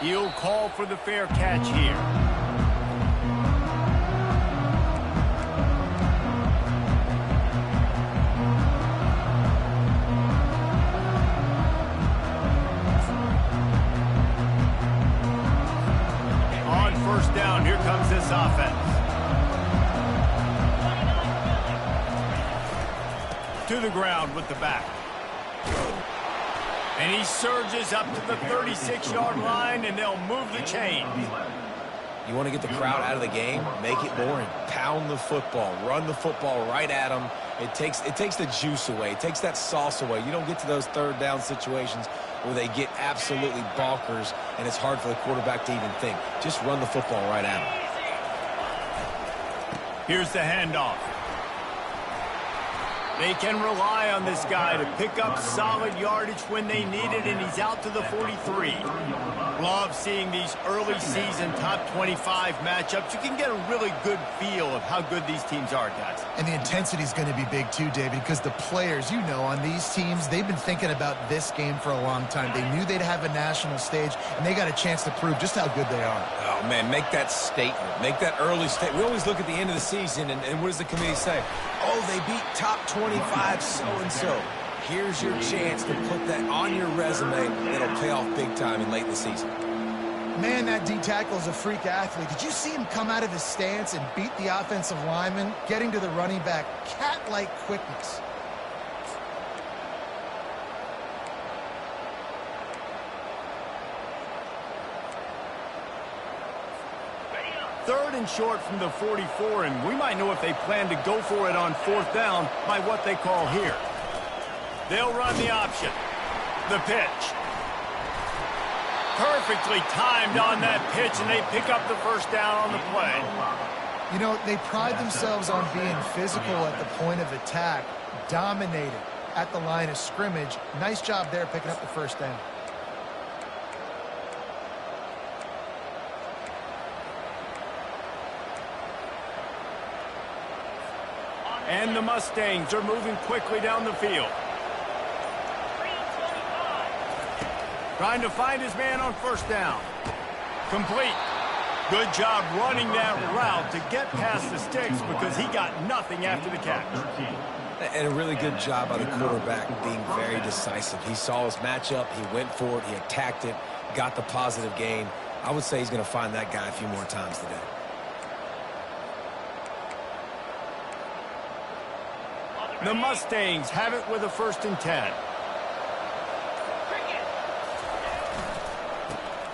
He'll call for the fair catch here. On first down, here comes this offense. To the ground with the back. And he surges up to the 36-yard line, and they'll move the chain. You want to get the crowd out of the game? Make it boring. Pound the football. Run the football right at them. It takes the juice away. It takes that sauce away. You don't get to those third down situations where they get absolutely bonkers, and it's hard for the quarterback to even think. Just run the football right at them. Here's the handoff. They can rely on this guy to pick up solid yardage when they need it, and he's out to the 43. Love seeing these early season top 25 matchups. You can get a really good feel of how good these teams are, guys. And the intensity is going to be big too, David, because the players, you know, on these teams, they've been thinking about this game for a long time. They knew they'd have a national stage, and they got a chance to prove just how good they are. Oh, man, make that statement. Make that early statement. We always look at the end of the season, and what does the committee say? Oh, they beat top 25 so-and-so. Here's your chance to put that on your resume. It'll pay off big time in late in the season. Man, that D-tackle is a freak athlete. Did you see him come out of his stance and beat the offensive lineman, getting to the running back? Cat-like quickness. Third and short from the 44, and we might know if they plan to go for it on fourth down by what they call here. They'll run the option. The pitch. Perfectly timed on that pitch, and they pick up the first down on the play. You know, they pride themselves on being physical at the point of attack, dominated at the line of scrimmage. Nice job there picking up the first down. And the Mustangs are moving quickly down the field. Trying to find his man on first down. Complete. Good job running that route to get past the sticks because he got nothing after the catch. And a really good job by the quarterback being very decisive. He saw his matchup. He went for it. He attacked it. Got the positive gain. I would say he's going to find that guy a few more times today. The Mustangs have it with a 1st and 10.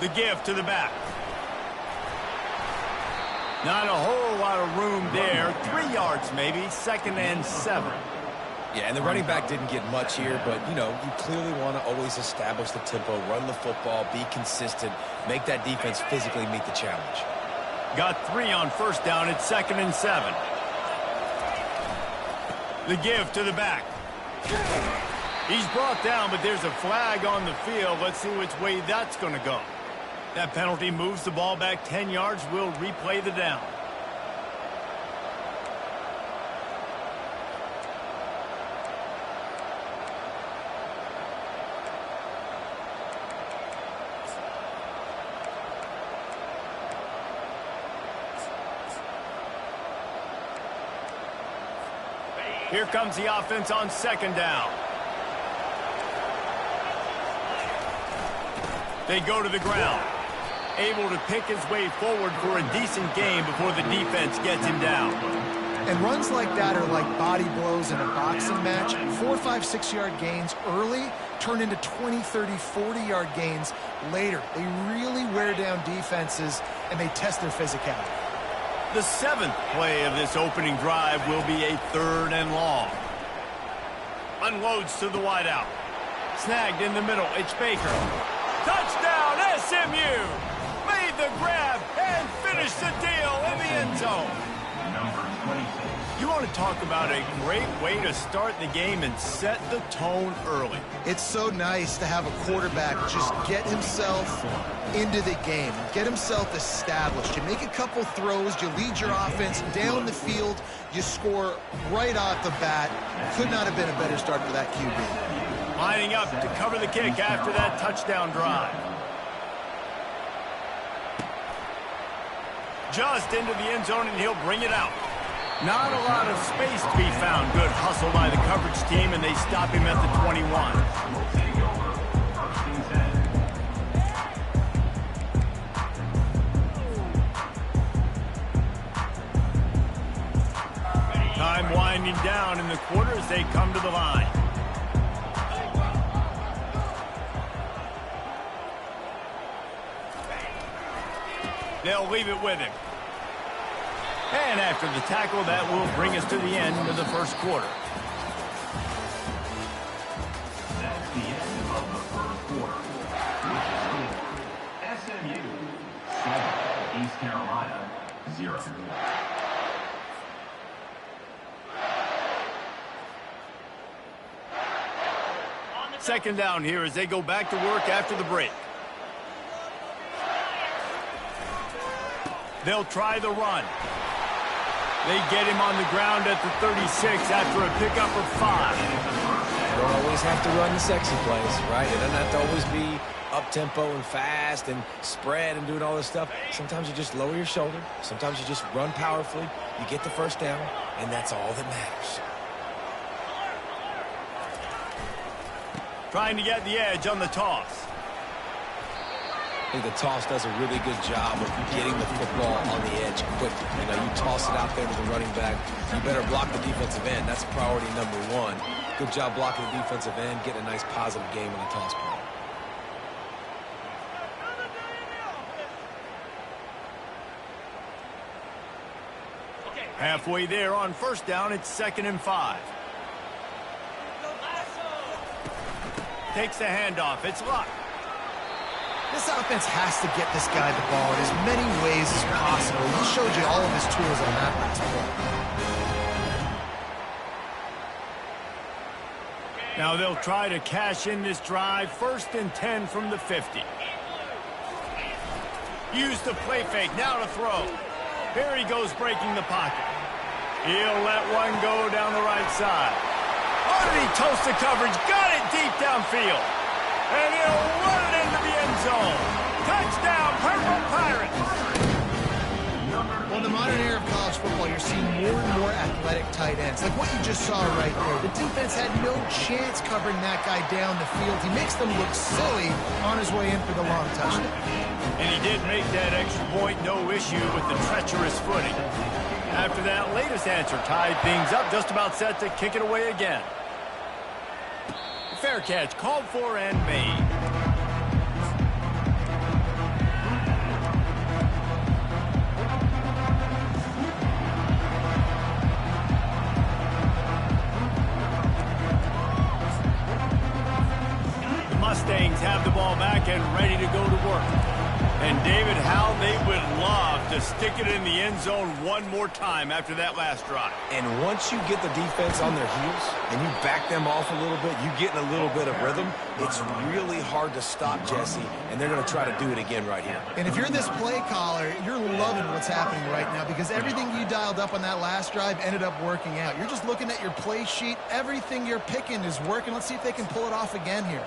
The give to the back. Not a whole lot of room there. 3 yards maybe, 2nd and 7. Yeah, and the running back didn't get much here, but, you know, you clearly want to always establish the tempo, run the football, be consistent, make that defense physically meet the challenge. Got 3 on first down at 2nd and 7. The give to the back. He's brought down, but there's a flag on the field. Let's see which way that's going to go. That penalty moves the ball back 10 yards. We'll replay the down. Here comes the offense on 2nd down. They go to the ground. Able to pick his way forward for a decent gain before the defense gets him down. And runs like that are like body blows in a boxing match. 4, 5, 6-yard gains early turn into 20, 30, 40-yard gains later. They really wear down defenses, and they test their physicality. The 7th play of this opening drive will be a 3rd and long. Unloads to the wideout. Snagged in the middle. It's Baker. Touchdown, SMU! Made the grab and finished the deal in the end zone. You want to talk about a great way to start the game and set the tone early. It's so nice to have a quarterback just get himself into the game, get himself established. You make a couple throws, you lead your offense down the field, you score right off the bat. Could not have been a better start for that QB. Lining up to cover the kick after that touchdown drive. Just into the end zone, and he'll bring it out. Not a lot of space to be found. Good hustle by the coverage team, and they stop him at the 21. Time winding down in the quarter as they come to the line. They'll leave it with him. And after the tackle, that will bring us to the end of the first quarter. That's the end of the first quarter. SMU 7, East Carolina 0. Second down here as they go back to work after the break. They'll try the run. They get him on the ground at the 36 after a pickup of 5. You don't always have to run the sexy plays, right? It doesn't have to always be up-tempo and fast and spread and doing all this stuff. Sometimes you just lower your shoulder. Sometimes you just run powerfully. You get the first down, and that's all that matters. Trying to get the edge on the toss. I think the toss does a really good job of getting the football on the edge quickly. You know, you toss it out there to the running back. You better block the defensive end. That's priority number one. Good job blocking the defensive end, getting a nice positive game on the toss play. Halfway there on first down, it's 2nd and 5. Takes the handoff. It's Luck. This offense has to get this guy the ball in as many ways as possible. He showed you all of his tools on that last play. Now they'll try to cash in this drive. 1st and 10 from the 50. Use the play fake. Now to throw. Here he goes breaking the pocket. He'll let one go down the right side. Oh, did he toast the coverage? Got it deep downfield. And he'll run it into the end zone. Touchdown, Purple Pirates. Well, in the modern era of college football, you're seeing more and more athletic tight ends. Like what you just saw right there. The defense had no chance covering that guy down the field. He makes them look silly on his way in for the long touchdown. And he did make that extra point, no issue with the treacherous footing. After that latest answer tied things up, just about set to kick it away again. Fair catch, called for and made. The Mustangs have the ball back and ready to go to work. And David, how they would love to stick it in the end zone one more time after that last drive. And once you get the defense on their heels and you back them off a little bit, you get in a little bit of rhythm, it's really hard to stop Jesse, and they're going to try to do it again right here. And if you're this play caller, you're loving what's happening right now because everything you dialed up on that last drive ended up working out. You're just looking at your play sheet. Everything you're picking is working. Let's see if they can pull it off again here.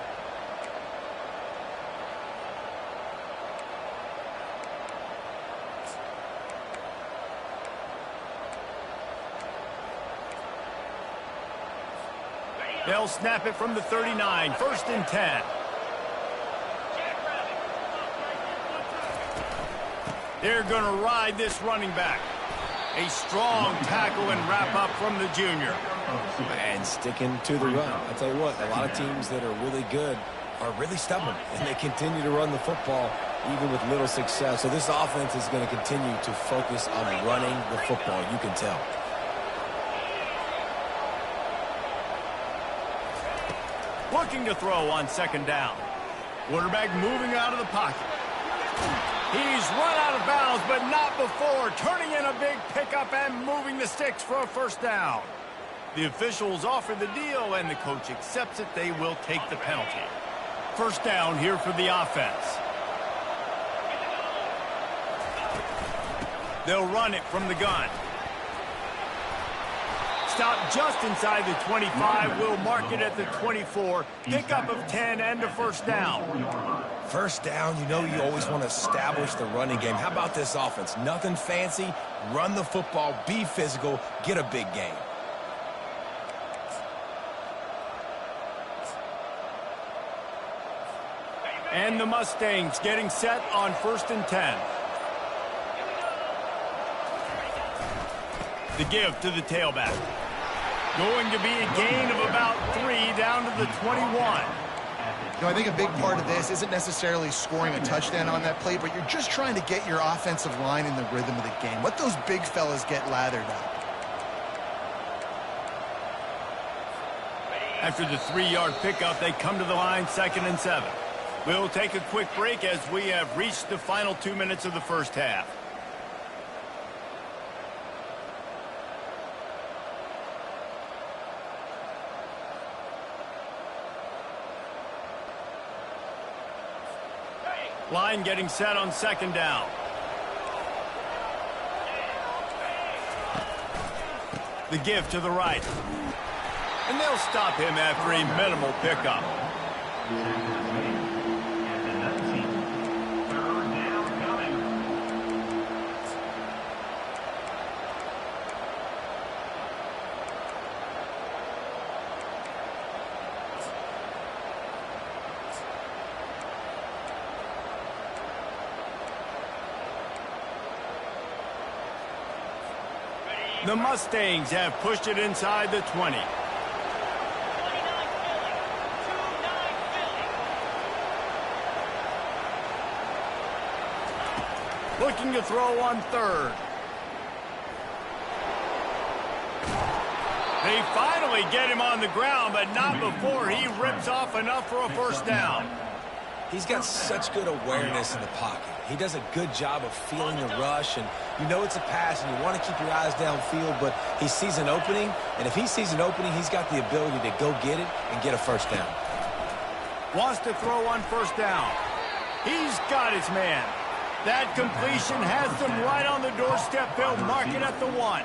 They'll snap it from the 39, 1st and 10. They're going to ride this running back. A strong tackle and wrap up from the junior. And sticking to the run. I'll tell you what, a lot of teams that are really good are really stubborn, and they continue to run the football even with little success. So this offense is going to continue to focus on running the football, you can tell. Looking to throw on 2nd down. Quarterback moving out of the pocket. He's run out of bounds, but not before turning in a big pickup and moving the sticks for a 1st down. The officials offer the deal, and the coach accepts it. They will take the penalty. 1st down here for the offense. They'll run it from the gun. stop just inside the 25. We'll mark it at the 24. Pickup of 10 and a first down. First down, you know you always want to establish the running game. How about this offense? Nothing fancy. Run the football, be physical, get a big gain. And the Mustangs getting set on 1st and 10. The give to the tailback. Going to be a gain of about 3 down to the 21. You know, I think a big part of this isn't necessarily scoring a touchdown on that play, but you're just trying to get your offensive line in the rhythm of the game. Let those big fellas get lathered up. After the 3-yard pickup, they come to the line, 2nd and 7. We'll take a quick break as we have reached the final 2 minutes of the first half. Line getting set on 2nd down. The give to the right. And they'll stop him after a minimal pickup. The Mustangs have pushed it inside the 20. Looking to throw on 3rd. They finally get him on the ground, but not before he rips off enough for a first down. He's got such good awareness in the pocket. He does a good job of feeling the rush, and you know it's a pass, and you want to keep your eyes downfield, but he sees an opening, and if he sees an opening, he's got the ability to go get it and get a first down. Wants to throw on 1st down. He's got his man. That completion has them right on the doorstep. They'll mark it at the 1.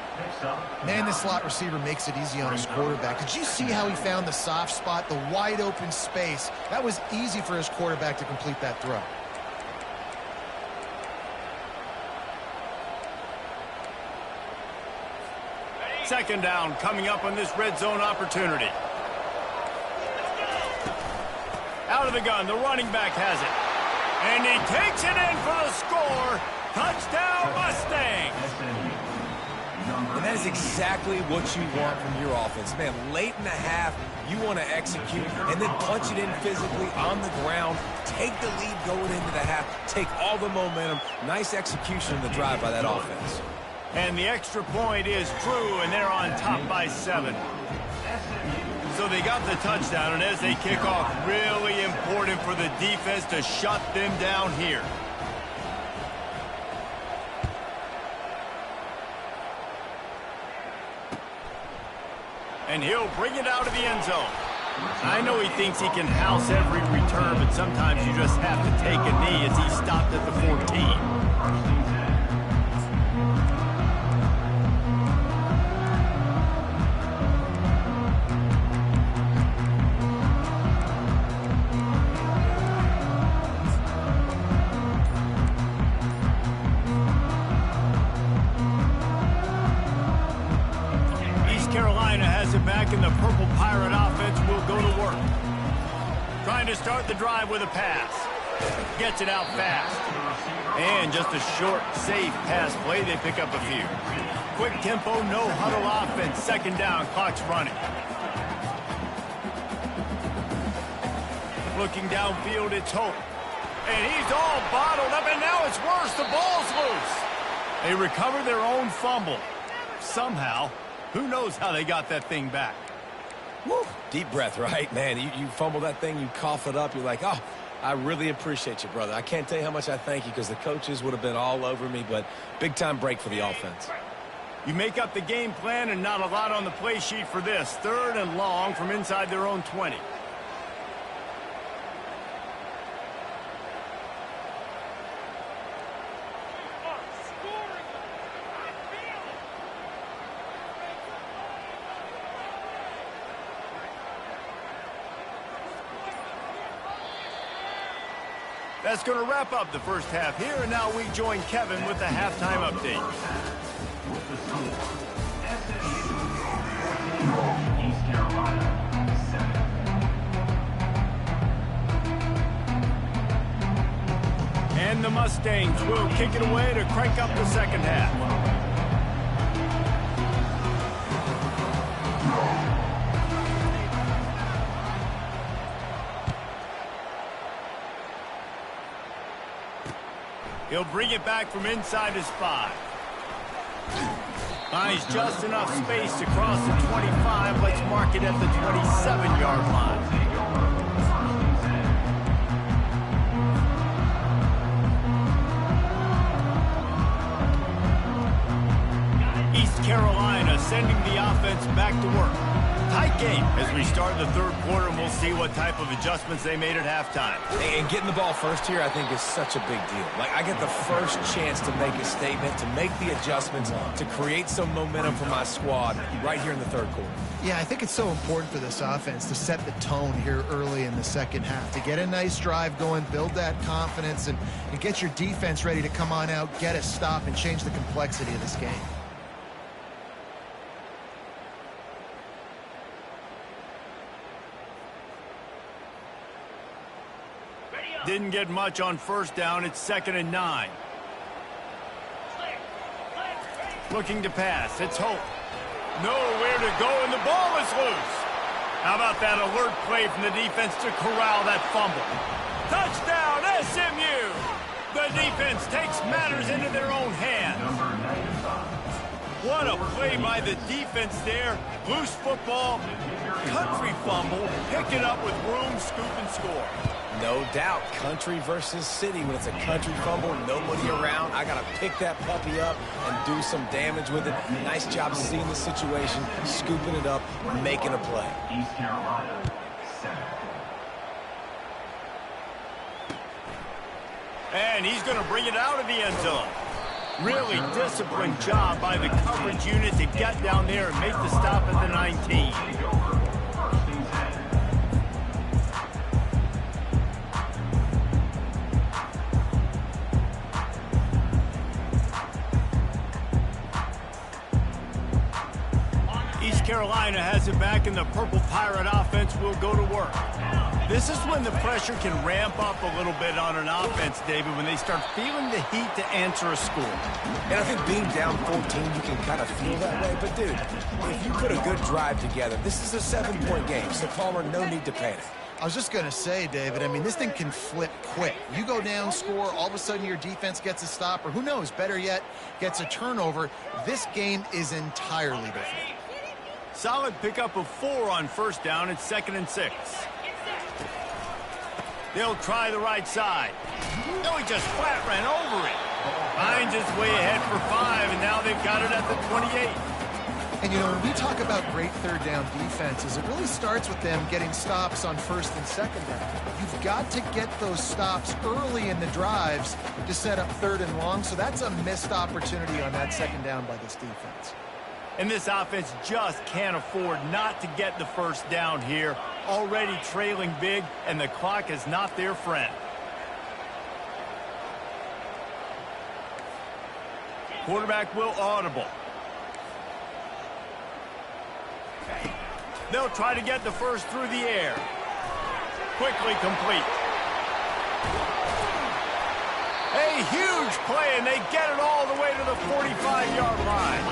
Man, this slot receiver makes it easy on his quarterback. Did you see how he found the soft spot, the wide open space? That was easy for his quarterback to complete that throw. Second down coming up on this red zone opportunity. Out of the gun, the running back has it. And he takes it in for the score. Touchdown, Mustangs. And that is exactly what you want from your offense. Man, late in the half, you want to execute and then punch it in physically on the ground. Take the lead going into the half. Take all the momentum. Nice execution in the drive by that offense. And the extra point is true, and they're on top by 7. So they got the touchdown, and as they kick off, really important for the defense to shut them down here. And he'll bring it out of the end zone. I know he thinks he can house every return, but sometimes you just have to take a knee as he stopped at the 14. Back in the Purple Pirate offense will go to work. Trying to start the drive with a pass. Gets it out fast. And just a short, safe pass play. They pick up a few. Quick tempo, no huddle offense. Second down, clock's running. Looking downfield, it's Hope. And he's all bottled up, and now it's worse. The ball's loose. They recover their own fumble. Somehow. Who knows how they got that thing back? Woo. Deep breath, right? Man, you fumble that thing, you cough it up, you're like, oh, I really appreciate you, brother. I can't tell you how much I thank you because the coaches would have been all over me, but big-time break for the offense. You make up the game plan and not a lot on the play sheet for this. 3rd and long from inside their own 20. That's going to wrap up the first half here, and now we join Kevin with the halftime update. With the score, SMU, East Carolina, 7. And the Mustangs will kick it away to crank up the second half. He'll bring it back from inside his 5. Finds just enough space to cross the 25. Let's mark it at the 27-yard line. East Carolina sending the offense back to work. Tight game as we start the third quarter, and we'll see what type of adjustments they made at halftime. And getting the ball first here, I think, is such a big deal. Like, I get the first chance to make a statement, to make the adjustments, to create some momentum for my squad right here in the third quarter. Yeah, I think it's so important for this offense to set the tone here early in the second half, to get a nice drive going, build that confidence, and get your defense ready to come on out, get a stop, and change the complexity of this game. Didn't get much on first down. It's 2nd and 9. Looking to pass. It's Hope. Nowhere to go, and the ball is loose. How about that alert play from the defense to corral that fumble? Touchdown, SMU! The defense takes matters into their own hands. What a play by the defense there. Loose football, country fumble, pick it up with room, scoop, and score. No doubt, country versus city. When it's a country fumble, nobody around, I got to pick that puppy up and do some damage with it. Nice job seeing the situation, scooping it up, making a play. East Carolina, 7. And he's going to bring it out of the end zone. Really disciplined job by the coverage unit to get down there and make the stop at the 19. Carolina has it back, and the Purple Pirate offense will go to work. This is when the pressure can ramp up a little bit on an offense, David, when they start feeling the heat to answer a score. And I think being down 14, you can kind of feel that way. But, dude, if you put a good drive together, this is a 7-point game, so Palmer, no need to panic. I was just going to say, David, I mean, this thing can flip quick. You go down, score, all of a sudden your defense gets a stop, or who knows, better yet, gets a turnover. This game is entirely different. Solid pickup of 4 on first down. It's 2nd and 6. They'll try the right side. No, he just flat ran over it. Finds his way ahead for 5, and now they've got it at the 28. And, you know, when we talk about great third down defenses, it really starts with them getting stops on first and second down. You've got to get those stops early in the drives to set up third and long, so that's a missed opportunity on that second down by this defense. And this offense just can't afford not to get the first down here. Already trailing big, and the clock is not their friend. Quarterback will audible. They'll try to get the first through the air. Quickly complete. A huge play, and they get it all the way to the 45-yard line.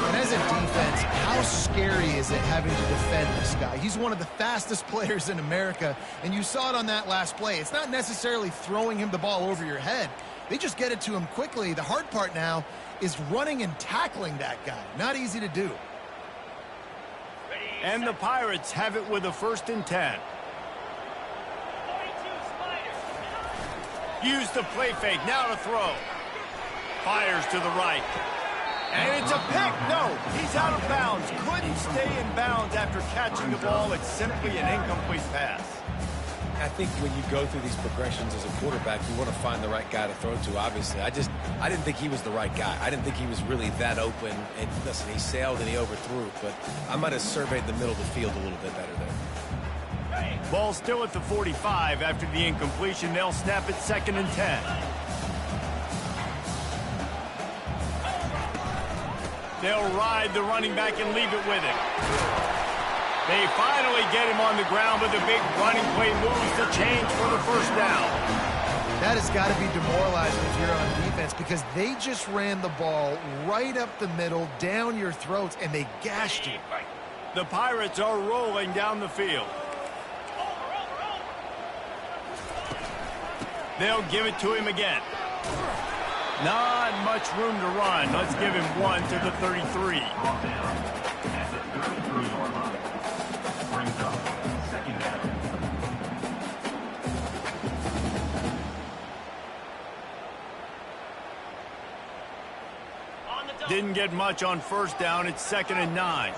And as a defense, how scary is it having to defend this guy? He's one of the fastest players in America, and you saw it on that last play. It's not necessarily throwing him the ball over your head. They just get it to him quickly. The hard part now is running and tackling that guy. Not easy to do. And the Pirates have it with a 1st and 10. Use the play fake, now to throw. Fires to the right. And it's a pick. No, he's out of bounds. Couldn't stay in bounds after catching the ball. It's simply an incomplete pass. I think when you go through these progressions as a quarterback, you want to find the right guy to throw to, obviously. I didn't think he was the right guy. I didn't think he was really that open. And listen, he sailed and he overthrew it, but I might have surveyed the middle of the field a little bit better there. Ball still at the 45 after the incompletion. They'll snap it 2nd and 10. They'll ride the running back and leave it with him. They finally get him on the ground, but the big running play moves the chains for the first down. That has got to be demoralizing if you're on defense because they just ran the ball right up the middle, down your throats, and they gashed you. The Pirates are rolling down the field. They'll give it to him again. Not much room to run. Let's give him one to the 33. At the 33-yard line. Brings up 2nd down. Didn't get much on 1st down. It's 2nd and 9.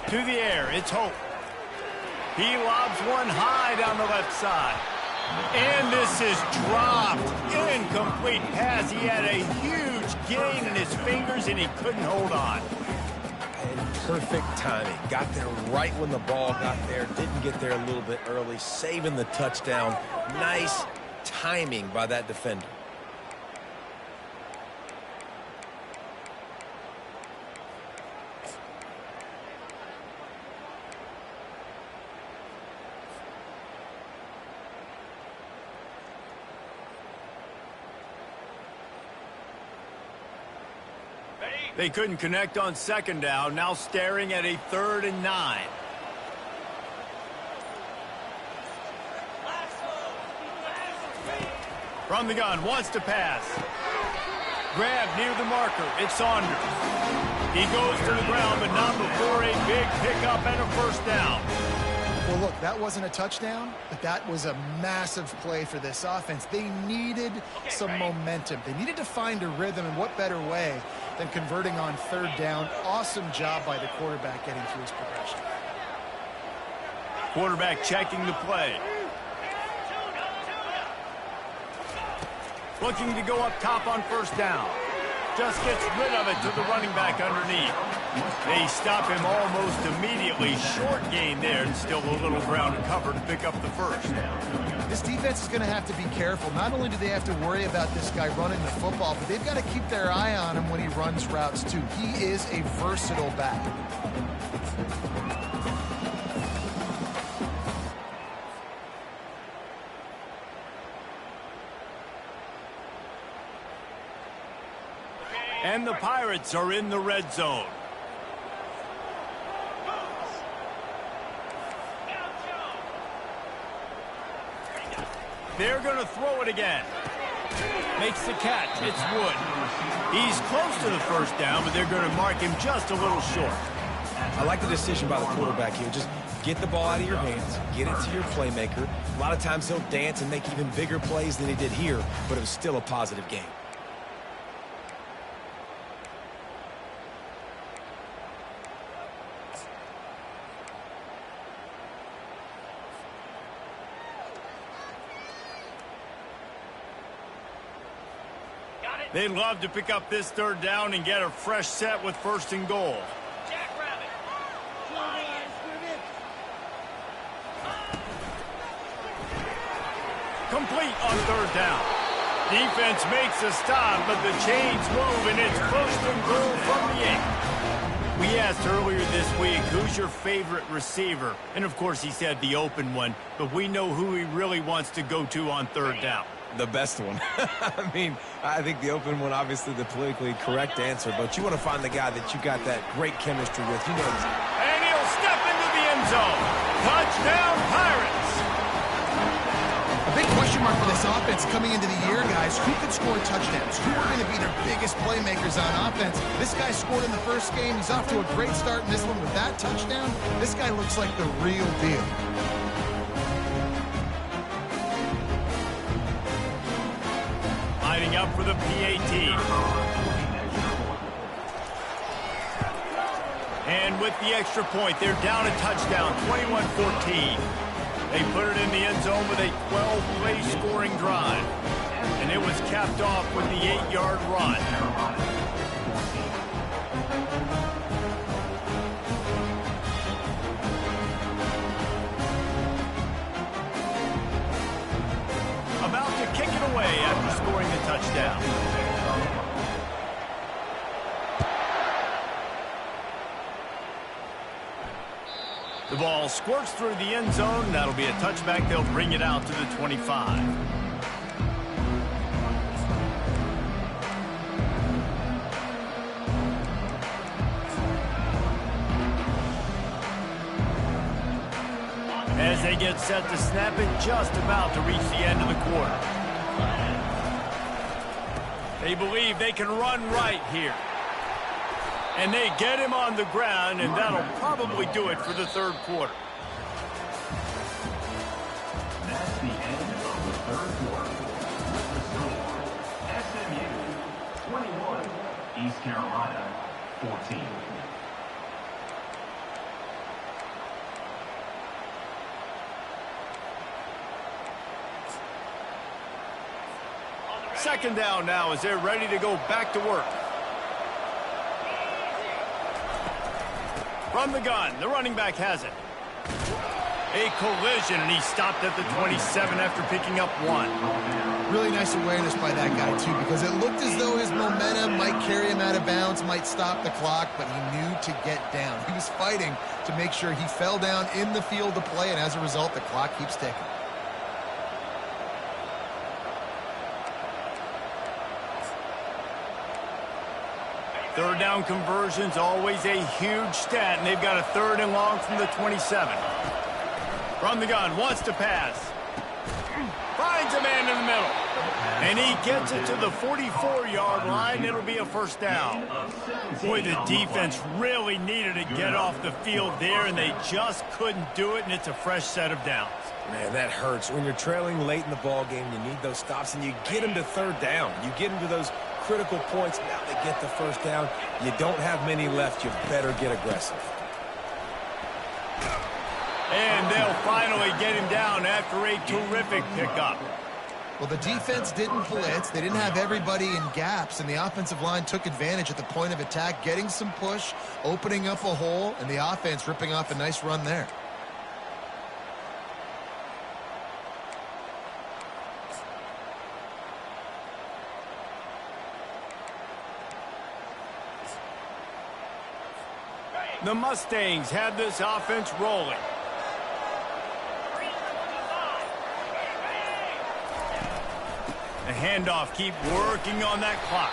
To the air, it's Hope. He lobs one high down the left side. And this is dropped. Incomplete pass. He had a huge gain in his fingers, and he couldn't hold on. And perfect timing. Got there right when the ball got there. Didn't get there a little bit early. Saving the touchdown. Nice timing by that defender. They couldn't connect on 2nd down. Now staring at a 3rd and 9. From the gun, wants to pass. Grab near the marker. It's Saunders. He goes to the ground, but not before a big pickup and a 1st down. Well, look, that wasn't a touchdown, but that was a massive play for this offense. They needed some momentum. They needed to find a rhythm, and what better way than converting on 3rd down. Awesome job by the quarterback getting through his progression. Quarterback checking the play. Looking to go up top on 1st down. Just gets rid of it to the running back underneath. They stop him almost immediately. Short gain there, and still a little ground to cover to pick up the 1st. This defense is going to have to be careful. Not only do they have to worry about this guy running the football, but they've got to keep their eye on him when he runs routes too. He is a versatile back. And the Pirates are in the red zone. They're going to throw it again. Makes the catch. It's Wood. He's close to the 1st down, but they're going to mark him just a little short. I like the decision by the quarterback here. Just get the ball out of your hands, get it to your playmaker. A lot of times he'll dance and make even bigger plays than he did here, but it was still a positive game. They'd love to pick up this 3rd down and get a fresh set with 1st and goal. Complete on 3rd down. Defense makes a stop, but the chains move, and it's 1st and goal from the 8. We asked earlier this week, who's your favorite receiver? And, of course, he said the open one, but we know who he really wants to go to on 3rd down. The best one. I mean, I think the open one, obviously the politically correct answer, but you want to find the guy that you got that great chemistry with. You know. And he'll step into the end zone. Touchdown, Pirates! A big question mark for this offense coming into the year, guys. Who could score touchdowns? Who are going to be their biggest playmakers on offense? This guy scored in the 1st game. He's off to a great start in this one with that touchdown. This guy looks like the real deal. Lining up for the PAT. And with the extra point, they're down a touchdown, 21-14. They put it in the end zone with a 12-play scoring drive. And it was capped off with the 8-yard run. About to kick it away after scoring the touchdown. The ball squirts through the end zone. That'll be a touchback. They'll bring it out to the 25. As they get set to snap it, just about to reach the end of the quarter. They believe they can run right here. And they get him on the ground, and that'll probably do it for the third quarter. That's the end of the third quarter. The score, SMU 21, East Carolina 14. Second down now as they're ready to go back to work. From the gun, the running back has it. A collision, and he stopped at the 27 after picking up 1. Really nice awareness by that guy, too, because it looked as though his momentum might carry him out of bounds, might stop the clock, but he knew to get down. He was fighting to make sure he fell down in the field to play, and as a result, the clock keeps ticking. Third down conversion's always a huge stat, and they've got a 3rd and long from the 27. From the gun, wants to pass. Finds a man in the middle. And he gets it to the 44-yard line. It'll be a first down. Boy, the defense really needed to get off the field there, and they just couldn't do it, and it's a fresh set of downs. Man, that hurts. When you're trailing late in the ball game, you need those stops, and you get them to third down. You get them to those critical points. Now they get the first down. You don't have many left. You better get aggressive. And they'll finally get him down after a terrific pickup. Well, the defense didn't blitz. They didn't have everybody in gaps, and the offensive line took advantage at the point of attack, getting some push, opening up a hole, and the offense ripping off a nice run there. The Mustangs have this offense rolling. The handoff, keep working on that clock.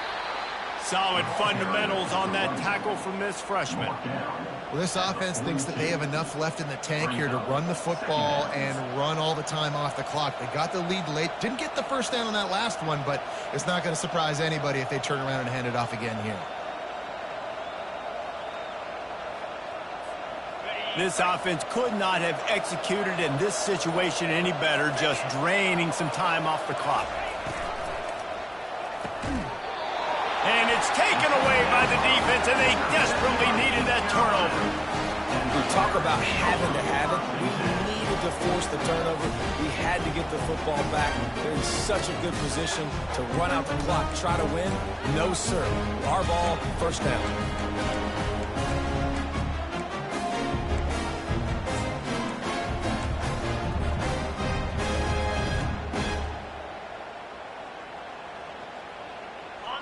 Solid fundamentals on that tackle from this freshman. Well, this offense thinks that they have enough left in the tank here to run the football and run all the time off the clock. They got the lead late. Didn't get the first down on that last one, but it's not going to surprise anybody if they turn around and hand it off again here. This offense could not have executed in this situation any better, just draining some time off the clock. And it's taken away by the defense, and they desperately needed that turnover. We talk about having to have it. We needed to force the turnover. We had to get the football back. They're in such a good position to run out the clock, try to win. No, sir. Our ball, first down.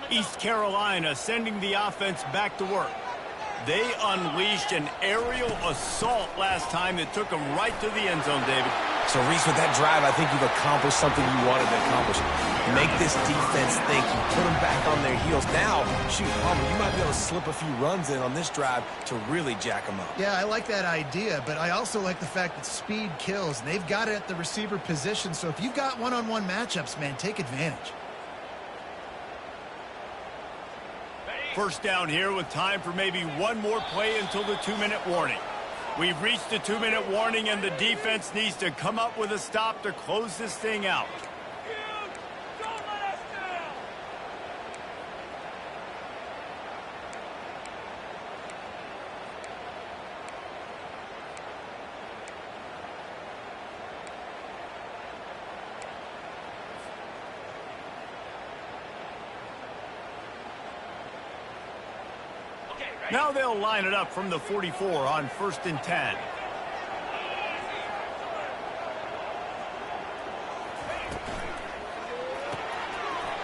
East Carolina sending the offense back to work. They unleashed an aerial assault last time that took them right to the end zone, David. So, Reese, with that drive, I think you've accomplished something you wanted to accomplish. Make this defense think. You put them back on their heels. Now, shoot, Palmer, you might be able to slip a few runs in on this drive to really jack them up. Yeah, I like that idea, but I also like the fact that speed kills. And they've got it at the receiver position, so if you've got one-on-one matchups, man, take advantage. First down here with time for maybe one more play until the 2-minute warning. We've reached the 2-minute warning, and the defense needs to come up with a stop to close this thing out. Now they'll line it up from the 44 on 1st and 10.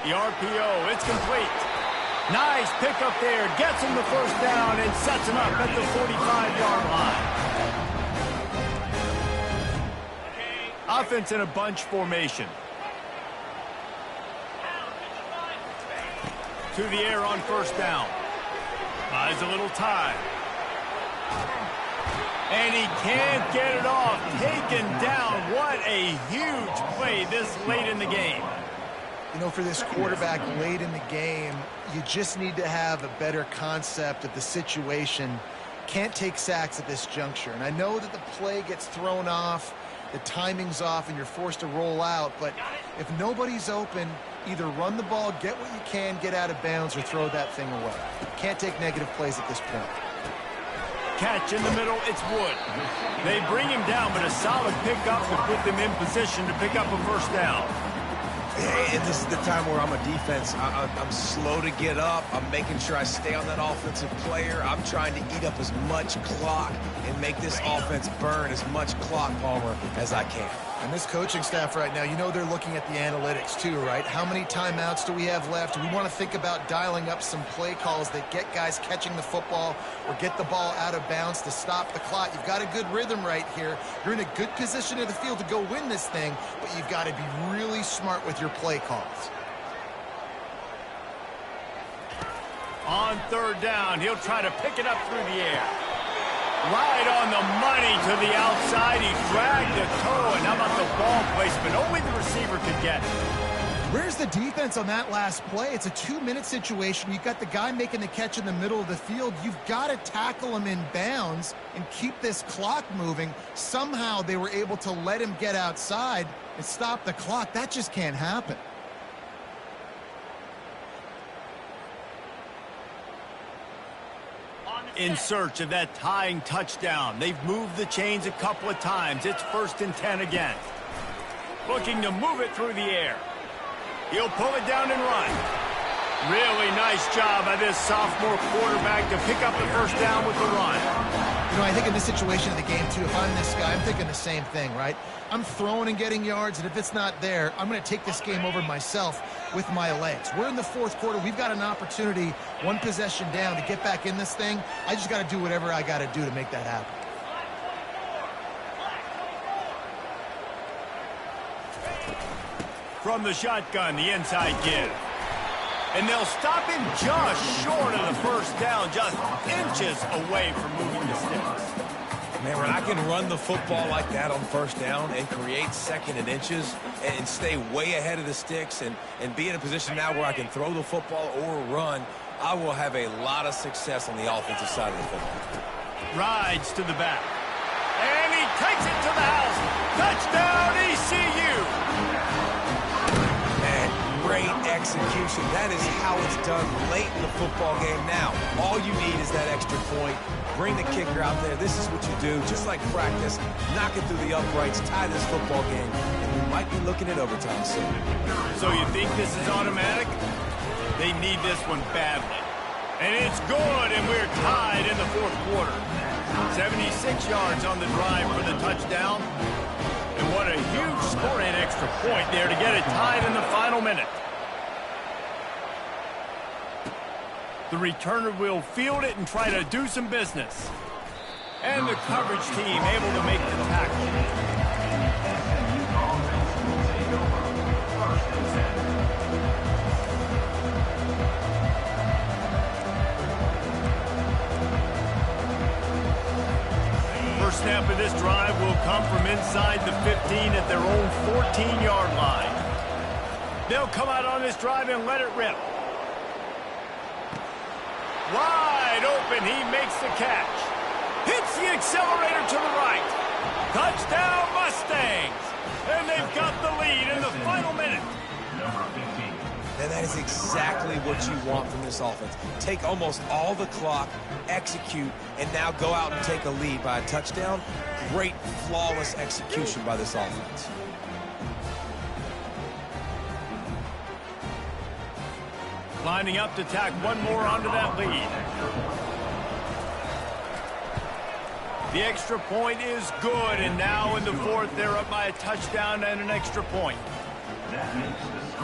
The RPO, it's complete. Nice pickup there. Gets him the first down and sets him up at the 45-yard line. Offense in a bunch formation. To the air on 1st down. Buys a little time. And he can't get it off. Taken down. What a huge play this late in the game. You know, for this quarterback late in the game, you just need to have a better concept of the situation. Can't take sacks at this juncture. And I know that the play gets thrown off, the timing's off, and you're forced to roll out. But if nobody's open, either run the ball, get what you can, get out of bounds, or throw that thing away. Can't take negative plays at this point. Catch in the middle, it's Wood. They bring him down, but a solid pickup to put them in position to pick up a first down. And this is the time where I'm a defense. I'm slow to get up. I'm making sure I stay on that offensive player. I'm trying to eat up as much clock and make this offense burn as much clock, Palmer, as I can. And this coaching staff right now, you know they're looking at the analytics too, right? How many timeouts do we have left? We want to think about dialing up some play calls that get guys catching the football or get the ball out of bounds to stop the clock. You've got a good rhythm right here. You're in a good position in the field to go win this thing, but you've got to be really smart with your play calls. On 3rd down, he'll try to pick it up through the air. Right on the money to the outside. He dragged the toe, and how about the ball placement? Only the receiver could get it. Where's the defense on that last play? It's a 2-minute situation. You've got the guy making the catch in the middle of the field. You've got to tackle him in bounds and keep this clock moving. Somehow they were able to let him get outside and stop the clock. That just can't happen. In search of that tying touchdown. They've moved the chains a couple of times. It's 1st and 10 again. Looking to move it through the air. He'll pull it down and run. Really nice job by this sophomore quarterback to pick up the first down with the run. You know, I think in this situation of the game, too, if I'm this guy, I'm thinking the same thing, right? I'm throwing and getting yards, and if it's not there, I'm going to take this game over myself with my legs. We're in the 4th quarter. We've got an opportunity, one possession down, to get back in this thing. I just got to do whatever I got to do to make that happen. From the shotgun, the inside give. And they'll stop him just short of the first down, just inches away from moving the sticks. Man, when I can run the football like that on 1st down and create 2nd and inches and stay way ahead of the sticks and be in a position now where I can throw the football or run, I will have a lot of success on the offensive side of the football. Rides to the back. And he takes it to the house. Touchdown, ECU. Great execution. That is how it's done late in the football game. Now, all you need is that extra point. Bring the kicker out there. This is what you do. Just like practice, knock it through the uprights, tie this football game, and we might be looking at overtime soon. So you think this is automatic? They need this one badly. And it's good, and we're tied in the 4th quarter. 76 yards on the drive for the touchdown. And what a huge scoring extra point there to get it tied in the final minute. The returner will field it and try to do some business. And the coverage team able to make the tackle. First snap of this drive will come from inside the 15 at their own 14-yard line. They'll come out on this drive and let it rip. Wide open, he makes the catch. Hits the accelerator to the right. Touchdown, Mustangs! And they've got the lead in the final minute. And that is exactly what you want from this offense. Take almost all the clock, execute, and now go out and take a lead by a touchdown. Great, flawless execution by this offense. Lining up to tack one more onto that lead. The extra point is good, and now in the fourth, they're up by a touchdown and an extra point.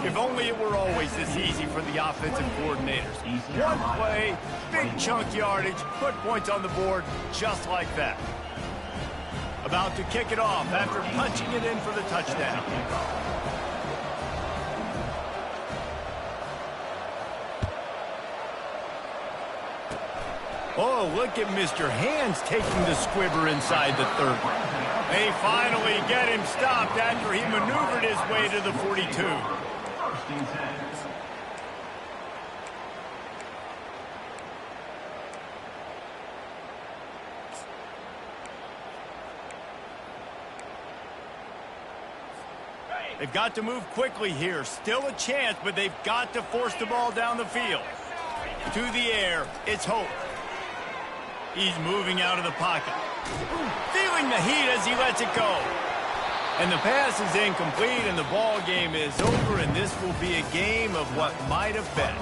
If only it were always this easy for the offensive coordinators. One play, big chunk yardage, put points on the board just like that. About to kick it off after punching it in for the touchdown. Oh, look at Mr. Hands taking the squibber inside the 30. They finally get him stopped after he maneuvered his way to the 42. First and 10. They've got to move quickly here. Still a chance, but they've got to force the ball down the field. To the air, it's Hope. He's moving out of the pocket. Feeling the heat as he lets it go. And the pass is incomplete, and the ball game is over, and this will be a game of what might have been.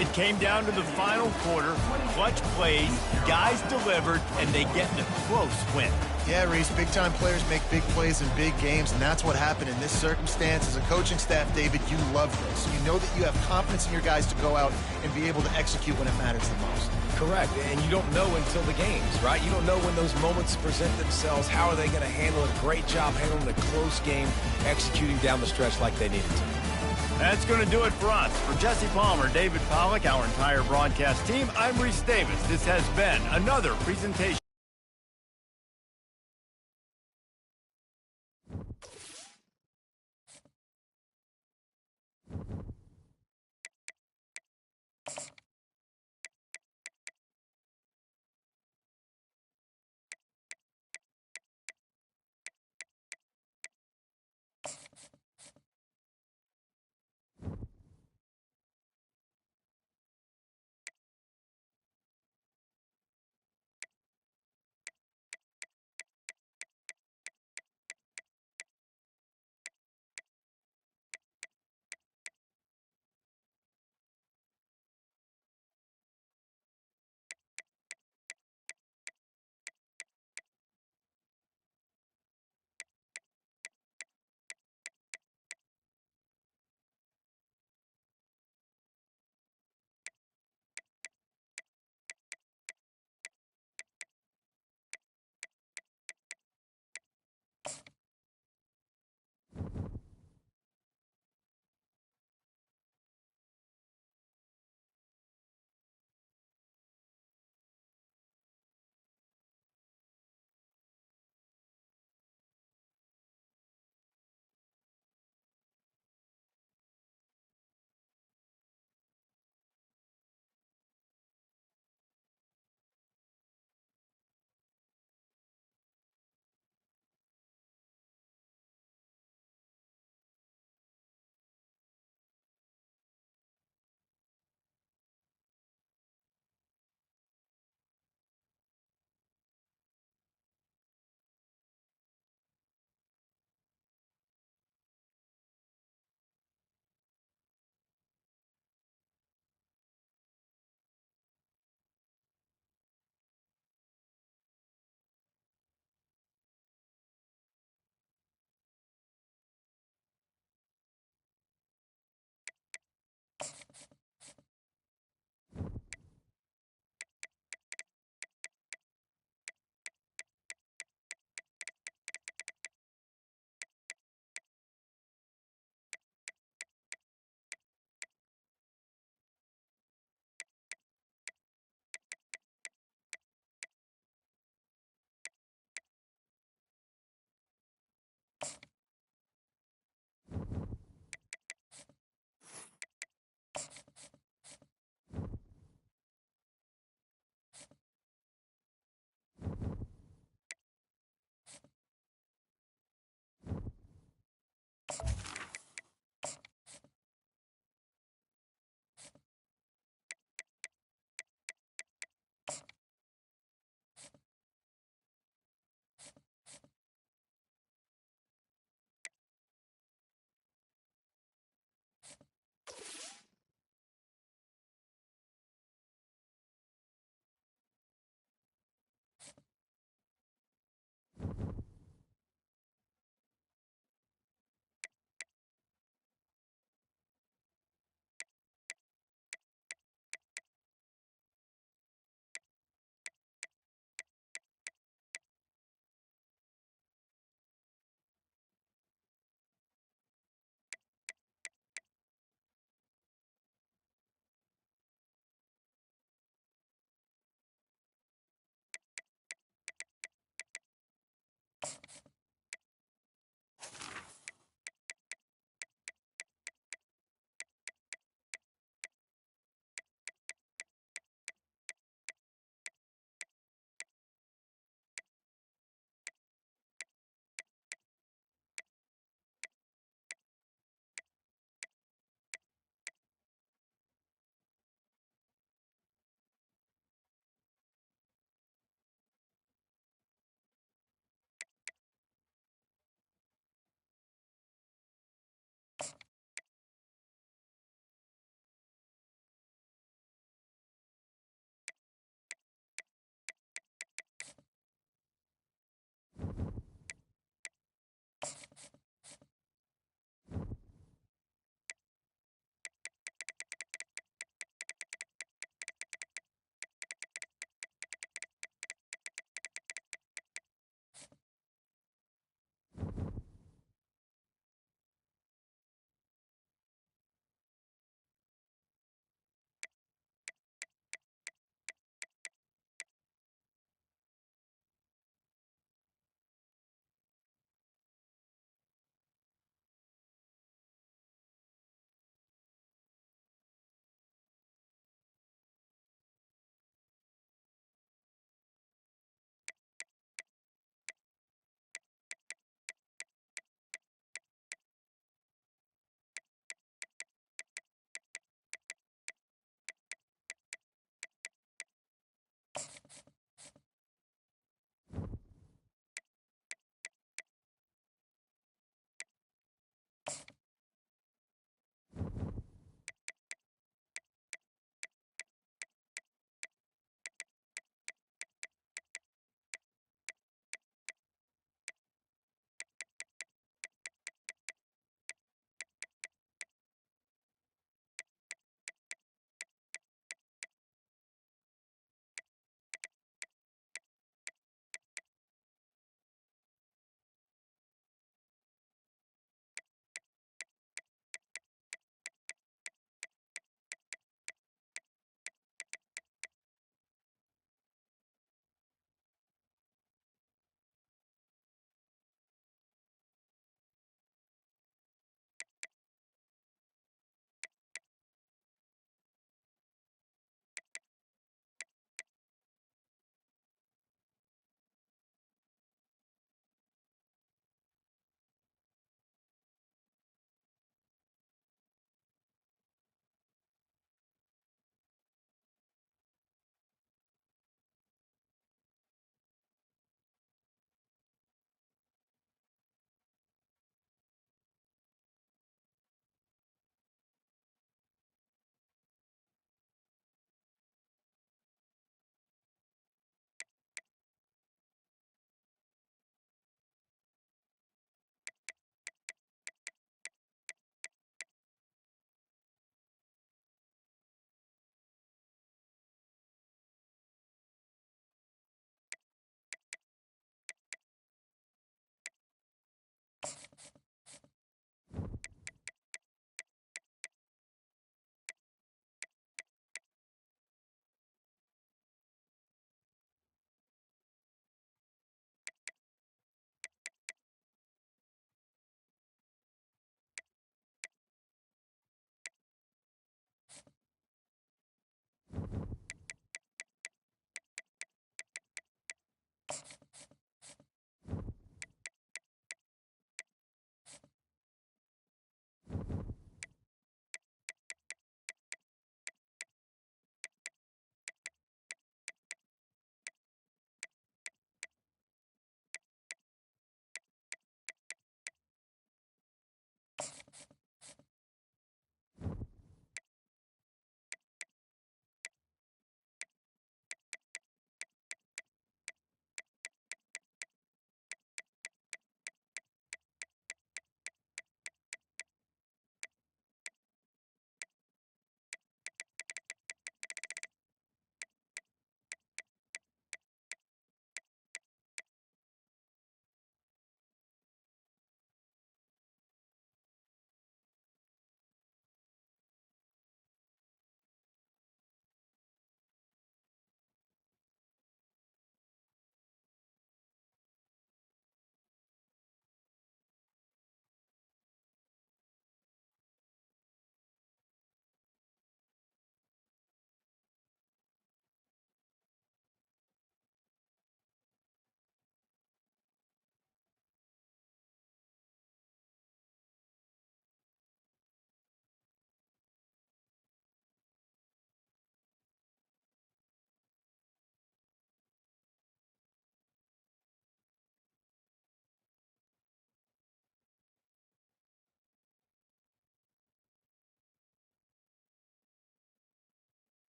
It came down to the final quarter, clutch plays, guys delivered, and they get in a close win. Yeah, Reese, big-time players make big plays in big games, and that's what happened in this circumstance. As a coaching staff, David, you love this. You know that you have confidence in your guys to go out and be able to execute when it matters the most. Correct, and you don't know until the games, right? You don't know when those moments present themselves. How are they going to handle it? Great job handling a close game, executing down the stretch like they needed to. That's going to do it for us. For Jesse Palmer, David Pollack, our entire broadcast team, I'm Reese Davis. This has been another presentation.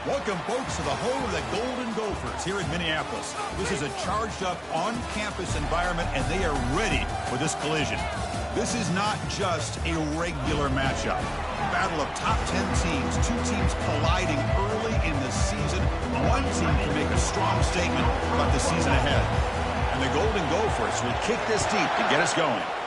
Welcome, folks, to the home of the Golden Gophers here in Minneapolis. This is a charged-up, on-campus environment, and they are ready for this collision. This is not just a regular matchup. Battle of top 10 teams, two teams colliding early in the season. One team can make a strong statement about the season ahead. And the Golden Gophers will kick this deep to get us going.